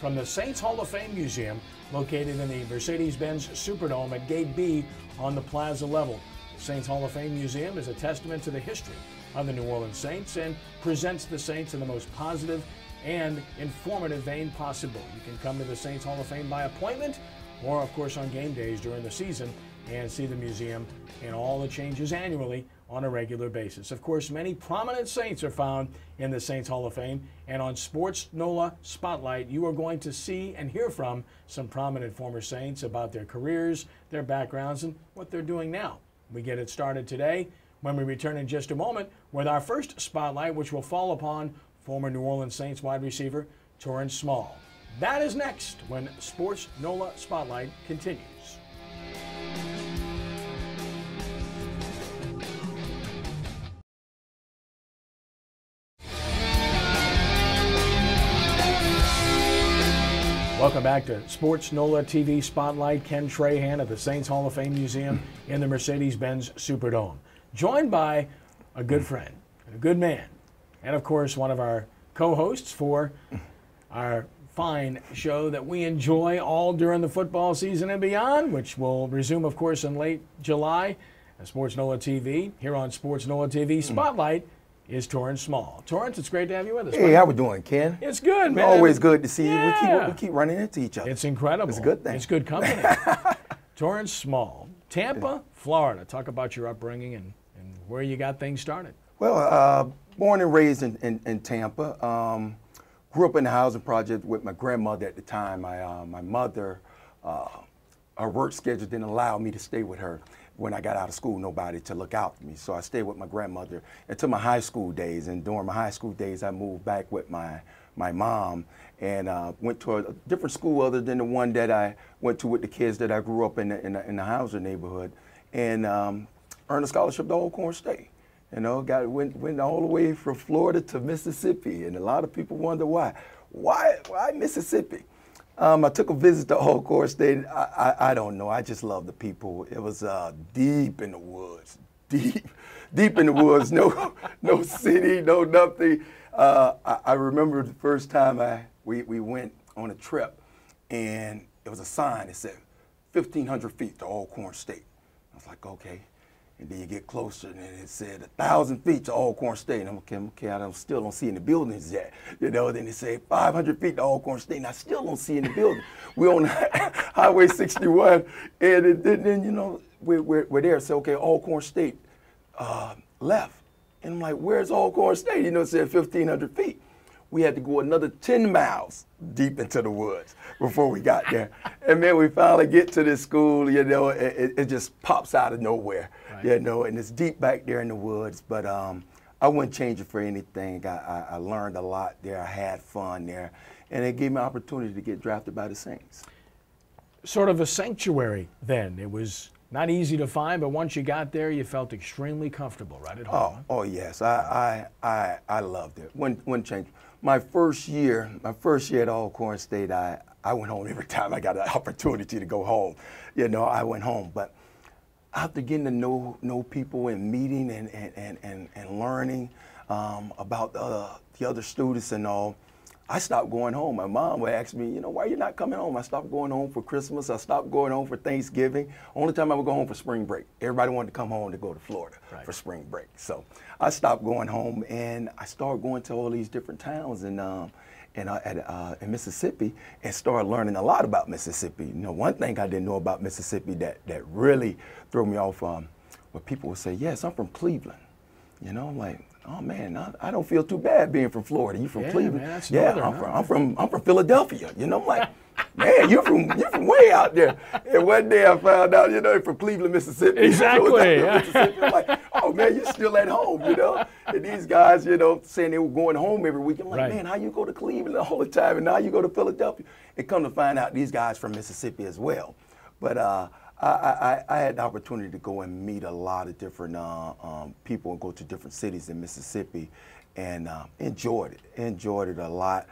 from the Saints Hall of Fame Museum, located in the Mercedes-Benz Superdome at Gate B on the Plaza level. The Saints Hall of Fame Museum is a testament to the history of the New Orleans Saints and presents the Saints in the most positive and informative vein possible. You can come to the Saints Hall of Fame by appointment or, of course, on game days during the season and see the museum and all the changes annually on a regular basis. Of course, many prominent Saints are found in the Saints Hall of Fame, and on Sports NOLA Spotlight, you are going to see and hear from some prominent former Saints about their careers, their backgrounds, and what they're doing now. We get it started today when we return in just a moment with our first spotlight, which will fall upon former New Orleans Saints wide receiver Torrance Small. That is next when Sports NOLA Spotlight continues. Welcome back to Sports NOLA TV Spotlight. Ken Trahan at the Saints Hall of Fame Museum in the Mercedes-Benz Superdome. Joined by a good friend, a good man, and of course one of our co-hosts for our fine show that we enjoy all during the football season and beyond, which will resume, of course, in late July at Sports NOLA TV. Here on Sports NOLA TV Spotlight is Torrance Small. Torrance, it's great to have you with us. Hey, how we doing, Ken? It's good, man. Always good to see you. Yeah. We keep running into each other. It's incredible. It's a good thing. It's good company. Torrance Small, Tampa, Florida. Talk about your upbringing and where you got things started. Well, born and raised in Tampa. Grew up in the housing project with my grandmother at the time. My mother, her work schedule didn't allow me to stay with her. When I got out of school, nobody to look out for me. So I stayed with my grandmother until my high school days. And during my high school days, I moved back with my mom and went to a different school other than the one that I went to with the kids that I grew up in the housing neighborhood, and earned a scholarship to Alcorn State. You know, went all the way from Florida to Mississippi, and a lot of people wonder why. Why Mississippi? I took a visit to Alcorn State. I don't know. I just love the people. It was deep in the woods, deep in the woods. No city, no nothing. I remember the first time we went on a trip, and it was a sign that said 1,500 feet to Alcorn State. I was like, okay. And then you get closer, and it said 1,000 feet to Alcorn State. And I'm okay, I still don't see any buildings yet. You know, then they say 500 feet to Alcorn State, and I still don't see any buildings. We're on Highway 61, and then, you know, we're there. So, okay, Alcorn State left. And I'm like, where's Alcorn State? You know, it said 1,500 feet. We had to go another 10 miles deep into the woods before we got there. And then we finally get to this school, you know, it just pops out of nowhere, right. You know, and it's deep back there in the woods. But I wouldn't change it for anything. I learned a lot there. I had fun there. And it gave me an opportunity to get drafted by the Saints. Sort of a sanctuary then. It was not easy to find, but once you got there, you felt extremely comfortable right at home. Oh yes, I loved it. Wouldn't change. My first year at Alcorn State, I went home every time I got an opportunity to go home. You know, I went home. But after getting to know people and meeting and learning about the other students and all, I stopped going home. My mom would ask me, you know, why are you not coming home? I stopped going home for Christmas. I stopped going home for Thanksgiving. Only time I would go home for spring break. Everybody wanted to come home to go to Florida for spring break. So I stopped going home, and I started going to all these different towns in Mississippi, and started learning a lot about Mississippi. You know, one thing I didn't know about Mississippi that really threw me off, where people would say, yes, I'm from Cleveland. You know, I'm like, oh man, I don't feel too bad being from Florida. You from Cleveland? Man, that's I'm from Philadelphia. You know, I'm like, man, you're from way out there. And one day I found out, you know, you're from Cleveland, Mississippi. Exactly. Mississippi. I'm like, oh man, you're still at home, you know. And these guys, you know, saying they were going home every week. I'm like, man, how you go to Cleveland all the time, and now you go to Philadelphia? And come to find out, these guys from Mississippi as well. But I had the opportunity to go and meet a lot of different people and go to different cities in Mississippi, and enjoyed it a lot.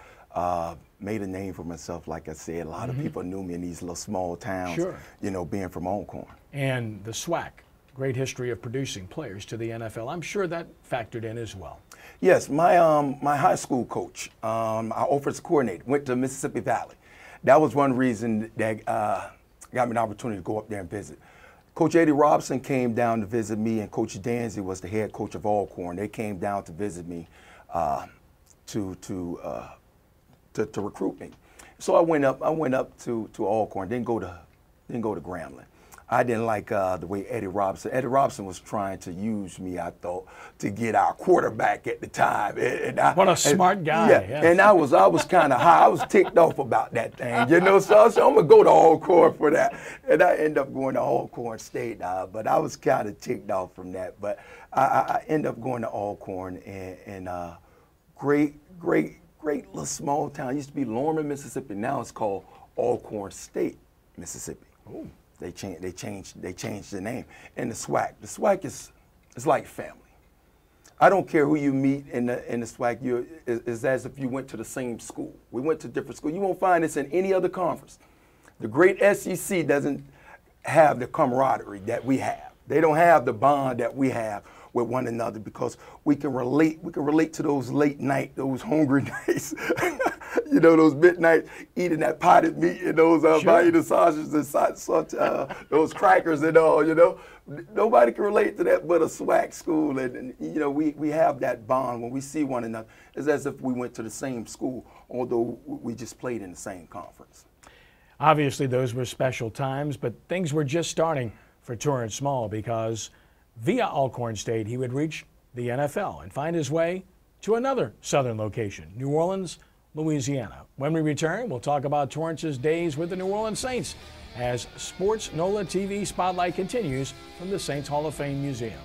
Made a name for myself, like I said. A lot of people knew me in these little small towns, you know, being from Alcorn. And the SWAC, great history of producing players to the NFL. I'm sure that factored in as well. Yes, my high school coach, our offensive coordinator, went to Mississippi Valley. That was one reason that got me an opportunity to go up there and visit. Coach Eddie Robson came down to visit me, and Coach Danzy was the head coach of Alcorn. They came down to visit me to recruit me. So I went up to Alcorn. Didn't go to Grambling. I didn't like the way Eddie Robson was trying to use me, I thought, to get our quarterback at the time. What a smart guy. Yeah, and I was kind of high. I was ticked off about that thing, you know. So I said, I'm going to go to Alcorn for that. And I ended up going to Alcorn State. But I was kind of ticked off from that. But I ended up going to Alcorn, and great little small town. It used to be Lorman, Mississippi. Now it's called Alcorn State, Mississippi. Ooh. They changed the name. And the SWAC. The SWAC is like family. I don't care who you meet in the SWAC. It's as if you went to the same school. We went to different schools. You won't find this in any other conference. The great SEC doesn't have the camaraderie that we have. They don't have the bond that we have with one another, because we can relate to those late night, those hungry nights, you know, those midnight eating that potted meat and those buying the sausages and such, those crackers and all, you know. Nobody can relate to that but a SWAC school, and you know, we have that bond when we see one another. It's as if we went to the same school, although we just played in the same conference. Obviously, those were special times, but things were just starting for Torrance Small, because via Alcorn State, he would reach the NFL and find his way to another southern location, New Orleans, Louisiana. When we return, we'll talk about Torrance's days with the New Orleans Saints as SportsNOLAtv Spotlight continues from the Saints Hall of Fame Museum.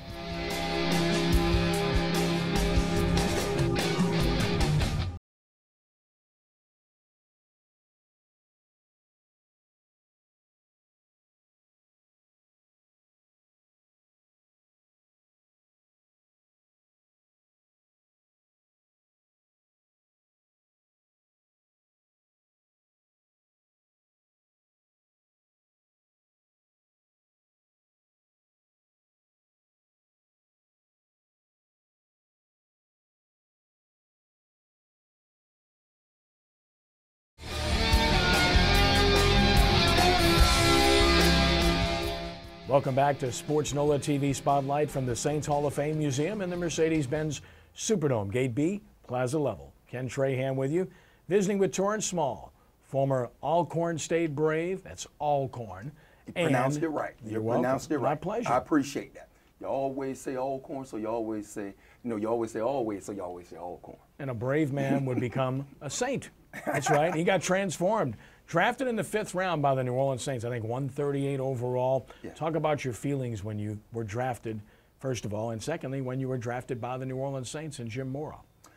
Welcome back to SportsNOLAtv Spotlight from the Saints Hall of Fame Museum in the Mercedes-Benz Superdome, Gate B, Plaza level. Ken Trahan with you, visiting with Torrance Small, former Alcorn State Brave. That's Alcorn. You pronounced it right. You pronounced it right. My pleasure. I appreciate that. You always say Alcorn, so you always say, you always say always, so you always say Alcorn. And a brave man would become a Saint. That's right. He got transformed. Drafted in the 5th round by the New Orleans Saints, I think 138 overall. Yeah. Talk about your feelings when you were drafted, first of all, and secondly, when you were drafted by the New Orleans Saints and Jim Mora.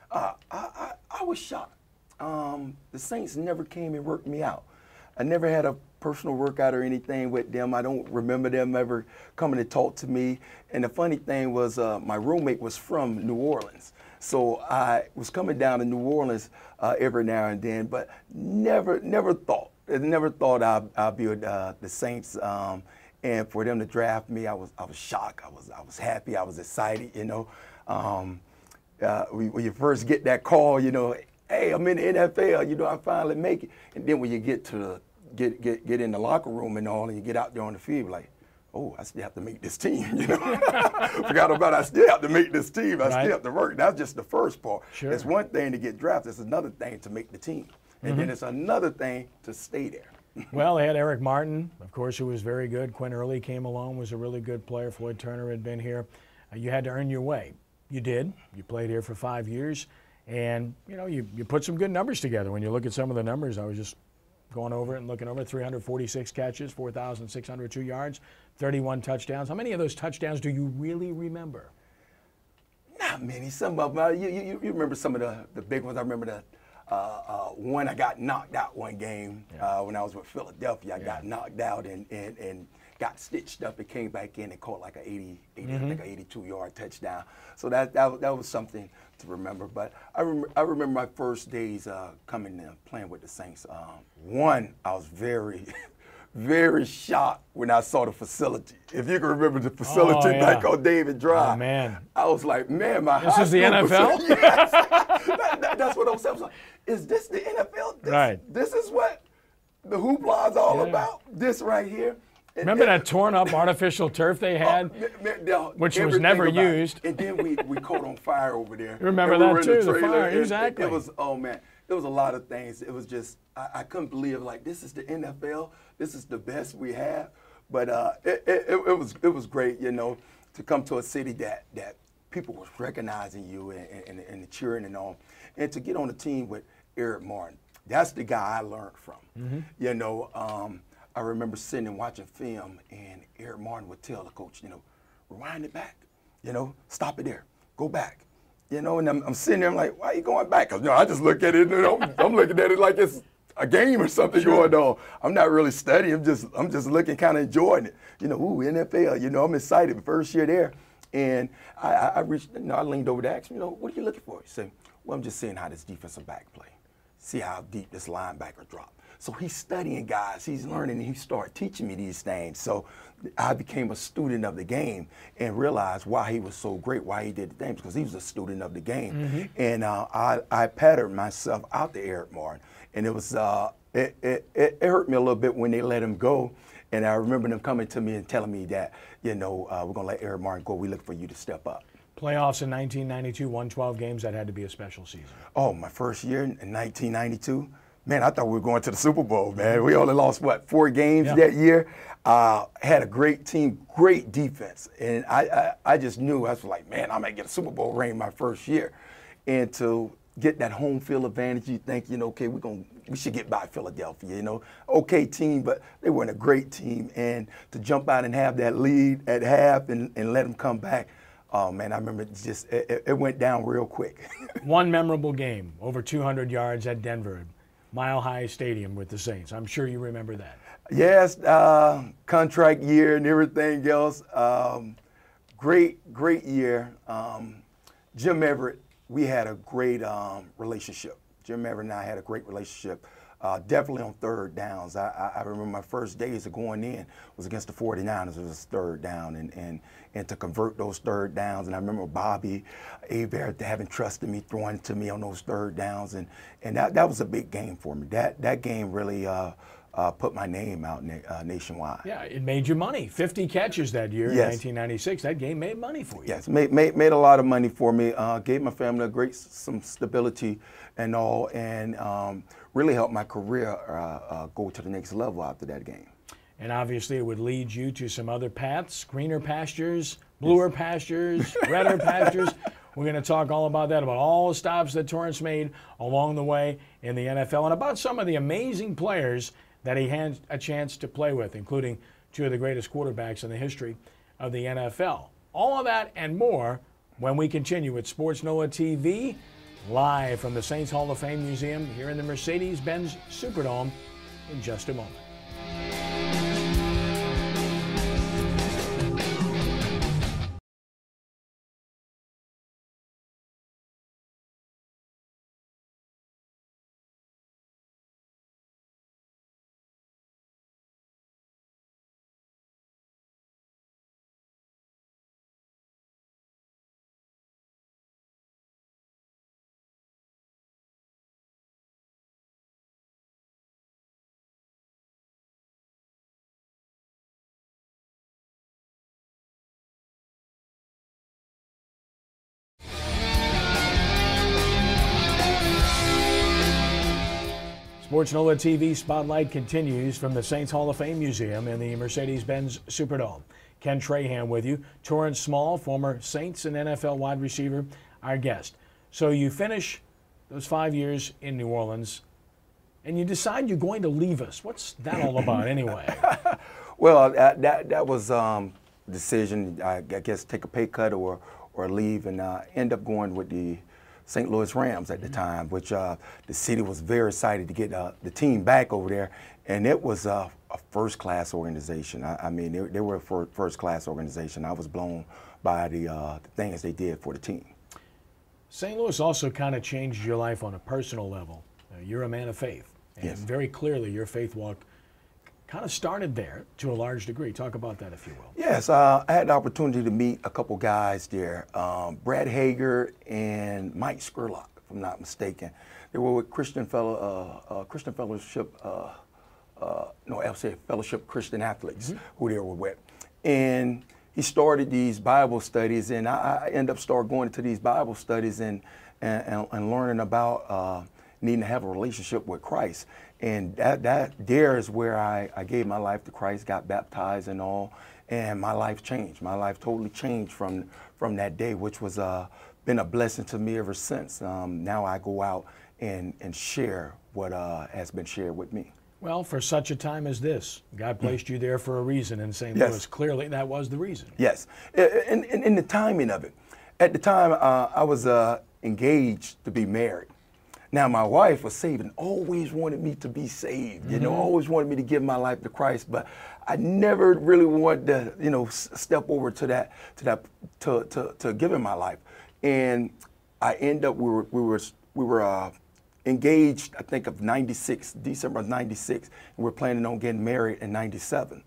I was shocked. The Saints never came and worked me out. I never had a personal workout or anything with them. I don't remember them ever coming to talk to me. And the funny thing was my roommate was from New Orleans. So I was coming down to New Orleans every now and then, but never thought I'd be with the Saints. And for them to draft me, I was shocked. I was happy. I was excited. You know, when you first get that call, you know, hey, I'm in the NFL. You know, I finally make it. And then when you get to get in the locker room and all, and you get out there on the field, like, oh, I still have to make this team, you know. Forgot about I still have to make this team. I still have to work. That's just the first part. Sure. It's one thing to get drafted. It's another thing to make the team. And then it's another thing to stay there. Well, they had Eric Martin, of course, who was very good. Quinn Early came along, was a really good player. Floyd Turner had been here. You had to earn your way. You did. You played here for 5 years. And, you know, you put some good numbers together. When you look at some of the numbers, I was just going over it and looking over it, 346 catches, 4,602 yards, 31 touchdowns. How many of those touchdowns do you really remember? Not many. Some of them. You remember some of the big ones. I remember the one I got knocked out one game when I was with Philadelphia. I got knocked out and got stitched up and came back in and caught like an 82-yard touchdown. So that was something to remember. But I remember my first days coming in playing with the Saints. One, I was very, very shocked when I saw the facility. If you can remember the facility back on David Drive. Oh, man. I was like, man, my This is the NFL? Yes. That's what I was saying. I was like, is this the NFL? This is what the hoopla is all about? This right here? Remember that torn up artificial turf they had, which was never used? And then we caught on fire over there. Remember that too, the fire, exactly. It was, oh man, there was a lot of things. It was just, I couldn't believe, like, this is the NFL. This is the best we have. But it was great, you know, to come to a city that people was recognizing you and cheering and all. And to get on a team with Eric Martin, that's the guy I learned from. You know, I remember sitting and watching film, and Eric Martin would tell the coach, you know, rewind it back, you know, stop it there, go back. You know, and I'm sitting there, I'm like, why are you going back? Because, you know, I just look at it, you know, I'm looking at it like it's a game or something going on. I'm not really studying, I'm just looking, kind of enjoying it. You know, ooh, NFL, you know, I'm excited, first year there. And I reached, you know, I leaned over to ask him, you know, what are you looking for? He said, well, I'm just seeing how this defensive back play, see how deep this linebacker drop. So he's studying guys, he's learning, and he started teaching me these things. So I became a student of the game and realized why he was so great, why he did the things, because he was a student of the game. And I patterned myself out to Eric Martin. And it was, it hurt me a little bit when they let him go. And I remember them coming to me and telling me that, you know, we're going to let Eric Martin go. We look for you to step up. Playoffs in 1992, won 12 games. That had to be a special season. Oh, my first year in 1992. Man, I thought we were going to the Super Bowl, man. We only lost, what, 4 games that year? Had a great team, great defense. And I just knew, I was like, man, I might get a Super Bowl ring my first year. And to get that home field advantage, you think, you know, okay, we should get by Philadelphia, you know. Okay team, but they weren't a great team. And to jump out and have that lead at half and let them come back, oh, man, I remember it went down real quick. One memorable game, over 200 yards at Denver. Mile High Stadium with the Saints. I'm sure you remember that. Yes, contract year and everything else. Great year. Jim Everett, we had a great relationship. Jim Everett and I had a great relationship. Definitely on third downs. I remember my first days of going in was against the 49ers. It was third down, and to convert those third downs. And I remember Bobby Hebert having trusted me, throwing to me on those third downs, and that was a big game for me. That game really put my name out nationwide. Yeah, it made you money. 50 catches that year in 1996. That game made money for you. Yes, made a lot of money for me. Gave my family some stability and all, and really helped my career go to the next level after that game. And obviously it would lead you to some other paths, greener pastures, bluer pastures, redder pastures. We're going to talk all about that, about all the stops that Torrance made along the way in the NFL, and about some of the amazing players that he had a chance to play with, including 2 of the greatest quarterbacks in the history of the NFL. All of that and more when we continue with Sports NOLA TV, live from the Saints Hall of Fame Museum here in the Mercedes-Benz Superdome in just a moment. Sports NOLA TV Spotlight continues from the Saints Hall of Fame Museum in the Mercedes-Benz Superdome. Ken Trahan with you. Torrance Small, former Saints and NFL wide receiver, our guest. So you finish those 5 years in New Orleans, and you decide you're going to leave us. What's that all about anyway? Well, that was a decision, I guess, take a pay cut or leave, and end up going with the St. Louis Rams at the time, which the city was very excited to get the team back over there, and it was a first-class organization. I mean, they were a first-class organization. I was blown by the things they did for the team. St. Louis also kind of changed your life on a personal level. You're a man of faith, and yes, very clearly your faith walk kind of started there to a large degree. Talk about that, if you will. Yes, I had the opportunity to meet a couple guys there, Brad Hager and Mike Scurlock, if I'm not mistaken. They were with Christian Fellowship, Fellowship Christian Athletes, who they were with. And he started these Bible studies, and I ended up going to these Bible studies and learning about needing to have a relationship with Christ. And that there is where I gave my life to Christ, got baptized and all, and my life changed. My life totally changed from that day, which was been a blessing to me ever since. Now I go out and share what has been shared with me. Well, for such a time as this, God placed you there for a reason in St. Yes. Louis. Clearly, that was the reason. Yes, and the timing of it. At the time, I was engaged to be married. Now, my wife was saved and always wanted me to be saved, you know, always wanted me to give my life to Christ, but I never really wanted to, you know, step over to giving my life. And I ended up, we were engaged, I think, of December of 96, and we're planning on getting married in 97.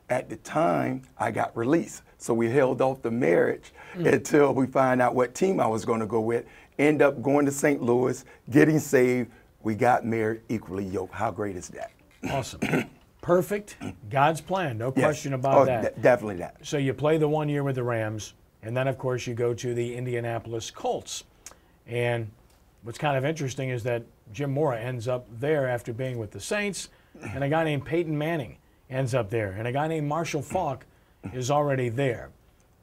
At the time, I got released. So we held off the marriage until we find out what team I was going to go with. End up going to St. Louis, getting saved. We got married, equally yoked. How great is that? Awesome. Perfect. God's plan. No question about that. Definitely that. So you play the 1 year with the Rams, and then, of course, you go to the Indianapolis Colts. And what's kind of interesting is that Jim Mora ends up there after being with the Saints, and a guy named Peyton Manning ends up there, and a guy named Marshall Faulk is already there.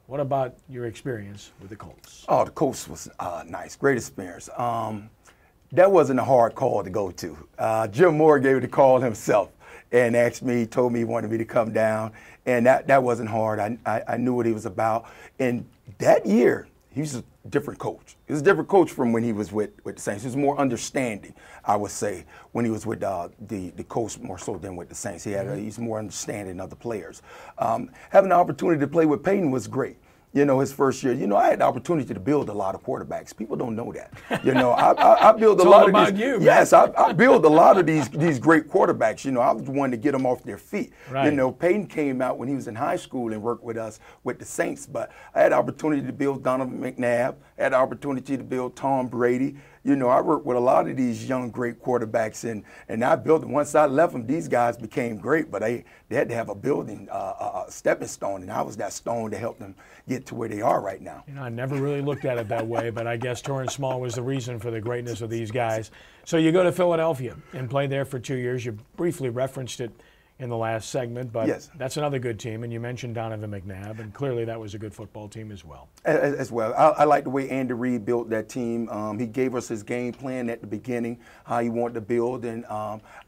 What about your experience with the Colts? Oh, the Colts was nice, great experience. That wasn't a hard call to go to. Jim Mora gave it the call himself and asked me, told me he wanted me to come down, and that wasn't hard. I knew what he was about. And that year, he was a different coach. He was a different coach from when he was with the Saints. He was more understanding, I would say, when he was with the Colts more so than with the Saints. He's more understanding of the players. Having the opportunity to play with Peyton was great. You know, his first year, you know, I had the opportunity to build a lot of quarterbacks. People don't know that. You know, I build a lot of these. You, yes, I build a lot of these great quarterbacks. You know, I was the one to get them off their feet. Right. You know, Peyton came out when he was in high school and worked with us with the Saints. But I had the opportunity to build Donovan McNabb. I had the opportunity to build Tom Brady. You know, I worked with a lot of these young, great quarterbacks, and I built them. Once I left them, these guys became great, but they had to have a building, a stepping stone, and I was that stone to help them get to where they are right now. You know, I never really looked at it that way, but I guess Torrance Small was the reason for the greatness of these guys. So you go to Philadelphia and play there for 2 years. You briefly referenced it in the last segment, but yes, that's another good team, and you mentioned Donovan McNabb, and clearly that was a good football team as well. As well. I like the way Andy Reid built that team. He gave us his game plan at the beginning, how he wanted to build, and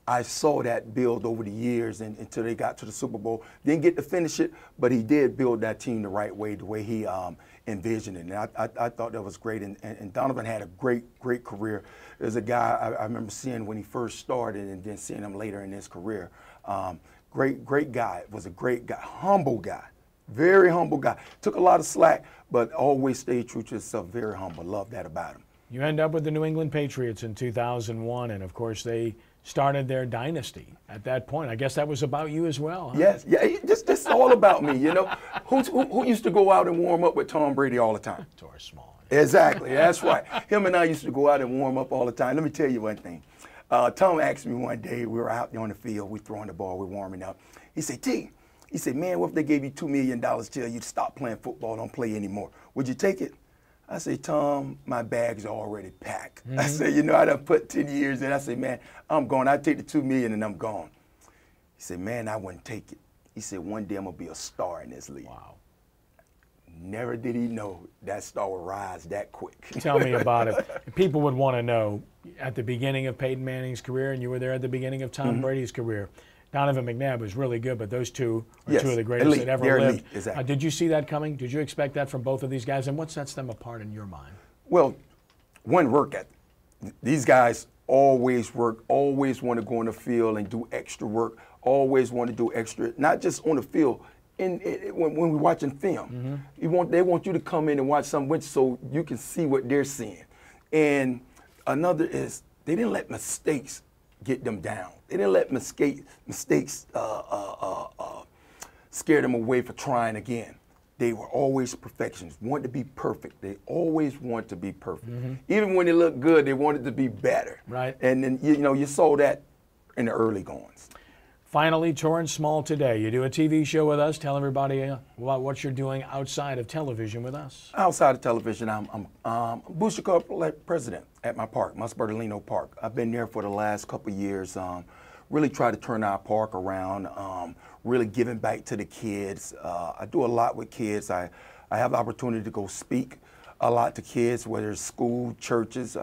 I saw that build over the years until they got to the Super Bowl. Didn't get to finish it, but he did build that team the right way, the way he envisioned it, and I thought that was great, and Donovan had a great career. There's a guy I remember seeing when he first started and then seeing him later in his career. Great guy, was a great guy, humble guy, very humble guy. Took a lot of slack, but always stayed true to himself, very humble. Love that about him. You end up with the New England Patriots in 2001, and of course they started their dynasty at that point. I guess that was about you as well, huh? Yes, yeah, this all about me, you know. Who used to go out and warm up with Tom Brady all the time? Torrance Small. Exactly, that's right. Him and I used to go out and warm up all the time. Let me tell you one thing. Tom asked me one day, we were out there on the field, we throwing the ball, we're warming up. He said, T, he said, man, what if they gave you $2 million, tell you to stop playing football, don't play anymore? Would you take it? I said, Tom, my bags are already packed. I said, you know, I done put 10 years in. I said, man, I'm going. I'd take the $2 million and I'm gone. He said, man, I wouldn't take it. He said, one day I'm going to be a star in this league. Wow. Never did he know that star would rise that quick. Tell me about it. People would want to know, at the beginning of Peyton Manning's career, and you were there at the beginning of Tom Brady's career, Donovan McNabb was really good, but those two are two of the greatest that ever lived. Exactly. Did you see that coming? Did you expect that from both of these guys? And what sets them apart in your mind? Well, one, work ethic. These guys always work, always want to go on the field and do extra work, always want to do extra, not just on the field. When we're watching film, they want you to come in and watch something so you can see what they're seeing. And another is they didn't let mistakes get them down. They didn't let mistakes scare them away from trying again. They were always perfectionists, wanted to be perfect. They always want to be perfect. Even when they looked good, they wanted to be better. Right. And then, you saw that in the early goings. Finally, Torrance Small today. You do a TV show with us. Tell everybody about what you're doing outside of television with us. Outside of television, I'm Booster Club president at my park, Musbertolino Park. I've been there for the last couple of years. Really try to turn our park around, really giving back to the kids. I do a lot with kids. I have the opportunity to go speak a lot to kids, whether it's school, churches,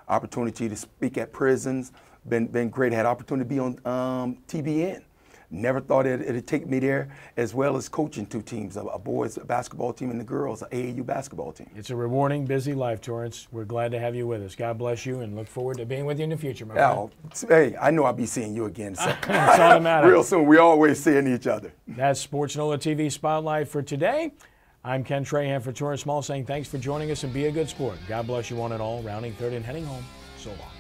opportunity to speak at prisons. Been great. Had opportunity to be on TBN. Never thought it'd take me there, as well as coaching two teams, a boys basketball team and the girls AAU basketball team. It's a rewarding, busy life, Torrance. We're glad to have you with us. God bless you, and look forward to being with you in the future, my friend. Hey, I know I'll be seeing you again. So. That's all that matters. Real soon. We always seeing each other. That's SportsNOLA TV Spotlight for today. I'm Ken Trahan for Torrance Small saying thanks for joining us and be a good sport. God bless you one and all. Rounding third and heading home. So long.